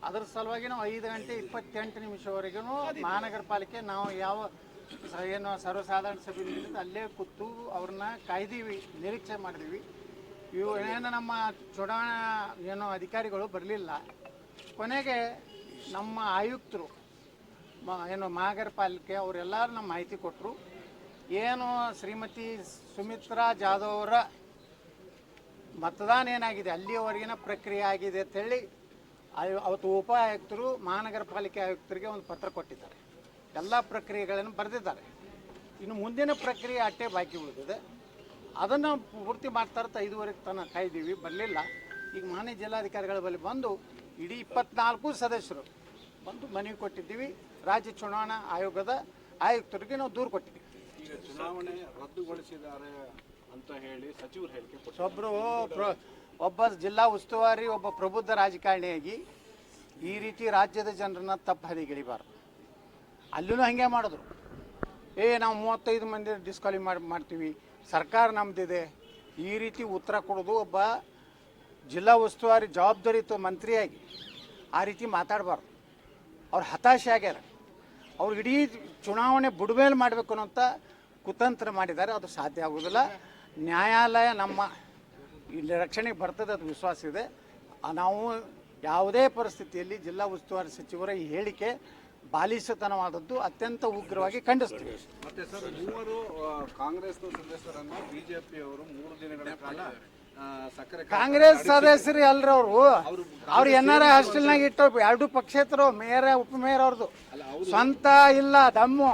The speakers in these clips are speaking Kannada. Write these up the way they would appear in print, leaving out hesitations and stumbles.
ಅದ್ರ ಸಲುವಾಗಿ ನಾವು 5:28 ಮಹಾನಗರ ಪಾಲಿಕೆ ನಾವು ಯಾವ ಏನು ಸರ್ವಸಾಧಾರಣ ಸಭೆ ಅಲ್ಲೇ ಕೂತು ಅವ್ರನ್ನ ಕಾಯ್ದೀವಿ, ನಿರೀಕ್ಷೆ ಮಾಡಿದೀವಿ. ಇವು ಏನು ನಮ್ಮ ಚುನಾವಣಾ ಏನು ಅಧಿಕಾರಿಗಳು ಬರಲಿಲ್ಲ. ಕೊನೆಗೆ ನಮ್ಮ ಆಯುಕ್ತರು ಏನು ಮಹಾನಗರ ಪಾಲಿಕೆ ಅವರೆಲ್ಲರೂ ನಮ್ಮ ಮಾಹಿತಿ ಕೊಟ್ಟರು. ಏನು ಶ್ರೀಮತಿ ಸುಮಿತ್ರಾ ಜಾಧವ್ ಅವರ ಮತದಾನ ಏನಾಗಿದೆ ಅಲ್ಲಿಯವರೆಗಿನ ಪ್ರಕ್ರಿಯೆ ಆಗಿದೆ ಅಂತೇಳಿ ಅವತ್ತು ಉಪ ಆಯುಕ್ತರು ಮಹಾನಗರ ಪಾಲಿಕೆ ಆಯುಕ್ತರಿಗೆ ಒಂದು ಪತ್ರ ಕೊಟ್ಟಿದ್ದಾರೆ. ಎಲ್ಲ ಪ್ರಕ್ರಿಯೆಗಳನ್ನು ಬರೆದಿದ್ದಾರೆ. ಇನ್ನು ಮುಂದಿನ ಪ್ರಕ್ರಿಯೆ ಅಷ್ಟೇ ಬಾಕಿ ಉಳಿದಿದೆ. ಅದನ್ನು ಪೂರ್ತಿ ಮಾಡ್ತಾ 5:15 ತನಕ ಕಾಯ್ದೀವಿ, ಬರಲಿಲ್ಲ. ಈಗ ಮಾನ್ಯ ಜಿಲ್ಲಾಧಿಕಾರಿಗಳ ಬಳಿ ಬಂದು ಇಡೀ 24 ಸದಸ್ಯರು ಬಂದು ಮನವಿ ಕೊಟ್ಟಿದ್ದೀವಿ. ರಾಜ್ಯ ಚುನಾವಣಾ ಆಯೋಗದ ಆಯುಕ್ತರಿಗೆ ನಾವು ದೂರು ಕೊಟ್ಟಿದ್ದೀವಿ. ಈಗ ಚುನಾವಣೆ ರದ್ದುಗೊಳಿಸಿದ್ದಾರೆ ಅಂತ ಹೇಳಿ ಸಚಿವರು ಹೇಳಿಕೆ ಒಬ್ಬ ಜಿಲ್ಲಾ ಉಸ್ತುವಾರಿ ಒಬ್ಬ ಪ್ರಬುದ್ಧ ರಾಜಕಾರಣಿಯಾಗಿ ಈ ರೀತಿ ರಾಜ್ಯದ ಜನರನ್ನ ತಪ್ಪು ಹಾದಿಗಿಳಿಬಾರ್ದು. ಅಲ್ಲೂ ಹಾಗೆ ಮಾಡಿದ್ರು. ನಾವು 35 ಮಂದಿ ಡಿಸ್ಕ್ವಾಲಿ ಮಾಡ್ತೀವಿ, ಸರ್ಕಾರ ನಮ್ದಿದೆ, ಈ ರೀತಿ ಉತ್ತರ ಕೊಡೋದು ಒಬ್ಬ ಜಿಲ್ಲಾ ಉಸ್ತುವಾರಿ ಜವಾಬ್ದಾರಿಯುತ ಮಂತ್ರಿಯಾಗಿ ಆ ರೀತಿ ಮಾತಾಡಬಾರ್ದು. ಅವ್ರು ಹತಾಶೆ ಆಗ್ಯಾರ. ಅವ್ರು ಇಡೀ ಚುನಾವಣೆ ಬುಡಮೇಲೆ ಮಾಡಬೇಕು ಅನ್ನೋಂಥ ಕುತಂತ್ರ ಮಾಡಿದ್ದಾರೆ. ಅದು ಸಾಧ್ಯ ಆಗೋದಿಲ್ಲ. ನ್ಯಾಯಾಲಯ ನಮ್ಮ ಇಲ್ಲಿ ರಕ್ಷಣೆಗೆ ಬರ್ತದೆ, ಅದು ವಿಶ್ವಾಸ ಇದೆ. ನಾವು ಯಾವುದೇ ಪರಿಸ್ಥಿತಿಯಲ್ಲಿ ಜಿಲ್ಲಾ ಉಸ್ತುವಾರಿ ಸಚಿವರ ಈ ಹೇಳಿಕೆ ಬಾಲಿಶತನವಾದದ್ದು ಅತ್ಯಂತ ಉಗ್ರವಾಗಿ ಖಂಡಿಸ್ತೀವಿ. ಮತ್ತೆ ಸರ್, 3 ಕಾಂಗ್ರೆಸ್ ಸದಸ್ಯರನ್ನು ಬಿಜೆಪಿಯವರು 3 ದಿನಗಳ ಕಾಲ ಕಾಂಗ್ರೆಸ್ ಸದಸ್ಯರು ಅಲ್ರಿ ಅವ್ರು ಎನ್ಆರ್ ಹಾಸ್ಟೆಲ್ನಾಗ ಇಟ್ಟು 2 ಪಕ್ಷೇತರು ಮೇಯರ್ ಉಪಮೇಯರ್ ಅವ್ರದ್ದು ಸ್ವಂತ ಇಲ್ಲ ದಮ್ಮು.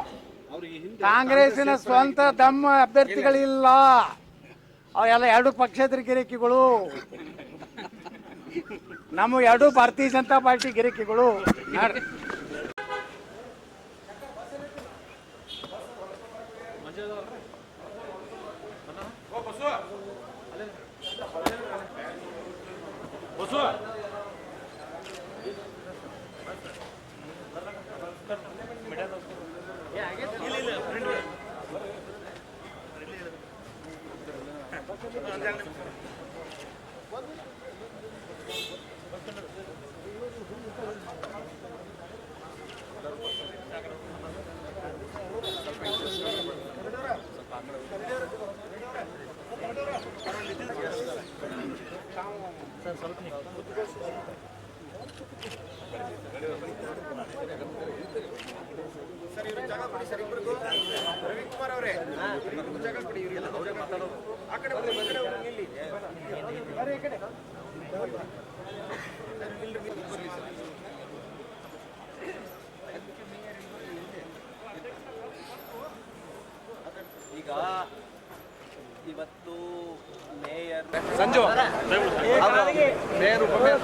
ಕಾಂಗ್ರೆಸ್ಸಿನ ಸ್ವಂತ ದಮ್ಮು ಅಭ್ಯರ್ಥಿಗಳಿಲ್ಲ. ಅವೆಲ್ಲ 2 ಪಕ್ಷೇತರ ಗಿರಿಕಿಗಳು. ನಮ್ಮ 2 ಭಾರತೀಯ ಜನತಾ ಪಾರ್ಟಿ ಗಿರಿಕಿಗಳು. ರವಿಕುಮಾರ್ ಅವರೇ ಜಾಗ ಕೊಡಿ. ಆ ಕಡೆ ಈಗ ಇವತ್ತು ಮೇಯರ್ ಸಂಜು ಮೇಯರ್ ಉಪಮೇಯರ್